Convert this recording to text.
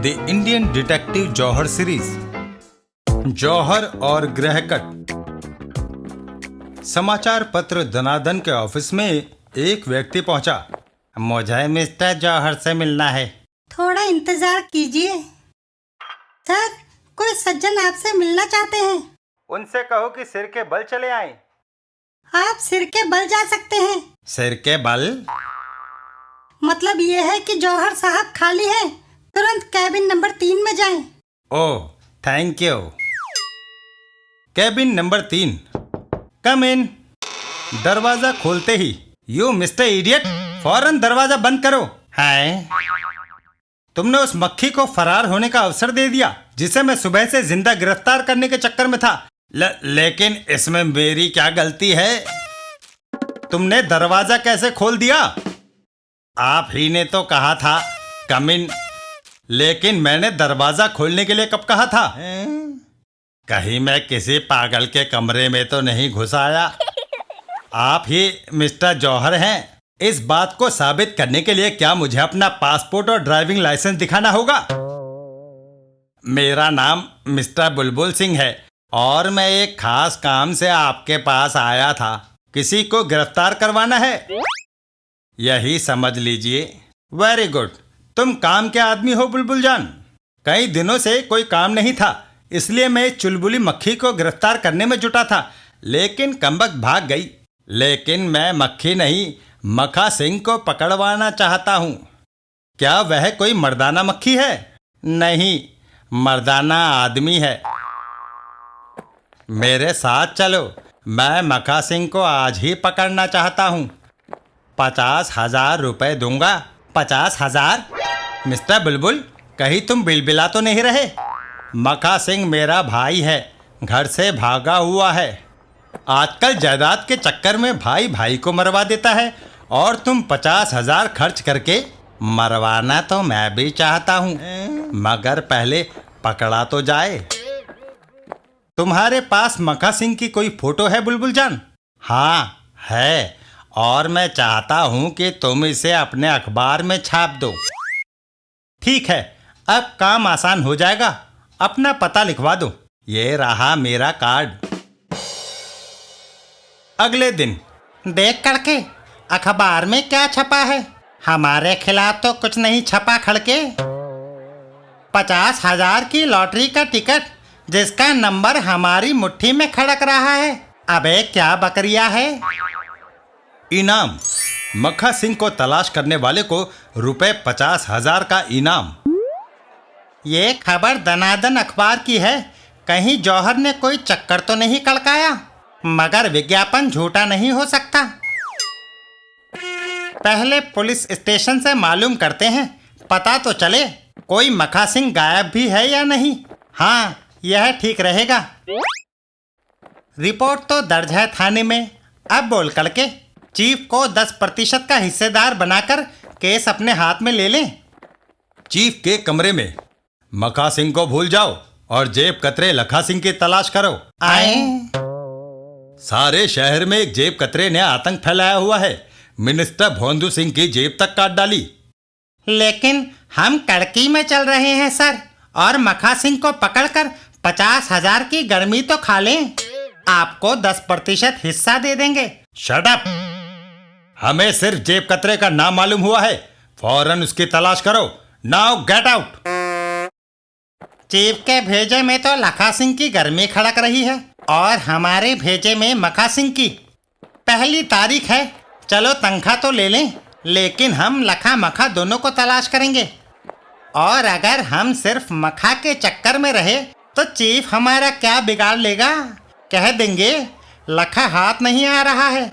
The Indian detective Jauhar series. Jauhar और ग्रहकट। समाचार पत्र दनादन के ऑफिस में एक व्यक्ति पहुंचा। मुझे मिस्टर जौहर से मिलना है। थोड़ा इंतजार कीजिए सर, कोई सज्जन आपसे मिलना चाहते हैं। उनसे कहो कि सिर के बल चले आएं। आप सिर के बल जा सकते हैं। सिर के बल मतलब ये है कि जौहर साहब खाली है, तुरंत कैबिन नंबर 3 में जाएं। Oh thank you. Cabin number 3। कम इन। दरवाजा खोलते ही यू मिस्टर इडियट, फौरन दरवाजा बंद करो। है तुमने उस मक्खी को फरार होने का अवसर दे दिया जिसे मैं सुबह से जिंदा गिरफ्तार करने के चक्कर में था। लेकिन इसमें मेरी क्या गलती है? तुमने दरवाजा कैसे खोल दिया? आप ही ने तो कहा था कम इन, लेकिन मैंने दरवाजा खोलने के लिए कब कहा था? कहीं मैं किसी पागल के कमरे में तो नहीं घुस आया? आप ही मिस्टर जौहर हैं। इस बात को साबित करने के लिए क्या मुझे अपना पासपोर्ट और ड्राइविंग लाइसेंस दिखाना होगा? मेरा नाम मिस्टर बुलबुल सिंह है और मैं एक खास काम से आपके पास आया था। किसी को गिरफ्तार करवाना है, यही समझ लीजिए। वेरी गुड, तुम काम के आदमी हो बुलबुल जान। कई दिनों से कोई काम नहीं था, इसलिए मैं इस चुलबुली मक्खी को गिरफ्तार करने में जुटा था, लेकिन कमबख्त भाग गई। लेकिन मैं मक्खी नहीं, मखा सिंह को पकड़वाना चाहता हूँ। क्या वह कोई मर्दाना मक्खी है? नहीं, मर्दाना आदमी है। मेरे साथ चलो, मैं मखा सिंह को आज ही पकड़ना चाहता हूँ। 50,000 रुपए दूंगा। 50,000? मिस्टर बुलबुल, कहीं तुम बिलबिला तो नहीं रहे? मखा सिंह मेरा भाई है, घर से भागा हुआ है। आजकल जायदाद के चक्कर में भाई भाई को मरवा देता है और तुम 50,000 खर्च करके मरवाना तो मैं भी चाहता हूँ, मगर पहले पकड़ा तो जाए। तुम्हारे पास मखा सिंह की कोई फोटो है बुलबुल जान? हाँ है, और मैं चाहता हूँ कि तुम इसे अपने अखबार में छाप दो। ठीक है, अब काम आसान हो जाएगा। अपना पता लिखवा दो। ये रहा मेरा कार्ड। अगले दिन। देख करके अखबार में क्या छपा है? हमारे खिलाफ तो कुछ नहीं छपा खड़के। 50,000 की लॉटरी का टिकट जिसका नंबर हमारी मुट्ठी में खड़क रहा है। अबे क्या बकरिया है? इनाम। मखा सिंह को तलाश करने वाले को रुपए 50,000 का इनाम। ये खबर दनादन अखबार की है। कहीं जौहर ने कोई चक्कर तो नहीं कड़काया? मगर विज्ञापन झूठा नहीं हो सकता। पहले पुलिस स्टेशन से मालूम करते हैं, पता तो चले कोई मखा सिंह गायब भी है या नहीं। हाँ, यह ठीक रहेगा। रिपोर्ट तो दर्ज है थाने में। अब बोल करके चीफ को 10% का हिस्सेदार बनाकर केस अपने हाथ में ले लें। चीफ के कमरे में मखा सिंह को भूल जाओ और जेब कतरे लखा सिंह की तलाश करो। आए। सारे शहर में एक जेब कतरे ने आतंक फैलाया हुआ है। मिनिस्टर भोंदू सिंह की जेब तक काट डाली। लेकिन हम कड़की में चल रहे हैं सर, और मखा सिंह को पकड़कर 50,000 की गर्मी तो खा लें। आपको 10% हिस्सा दे देंगे। Shut up! हमें सिर्फ जेब कतरे का नाम मालूम हुआ है। फौरन उसकी तलाश करो। Now get out. चीफ के भेजे में तो लखा सिंह की गर्मी खड़क रही है और हमारे भेजे में मखा सिंह की। पहली तारीख है, चलो तनख्वाह तो ले लें, लेकिन हम लखा मखा दोनों को तलाश करेंगे। और अगर हम सिर्फ मखा के चक्कर में रहे तो चीफ हमारा क्या बिगाड़ लेगा? कह देंगे लखा हाथ नहीं आ रहा है।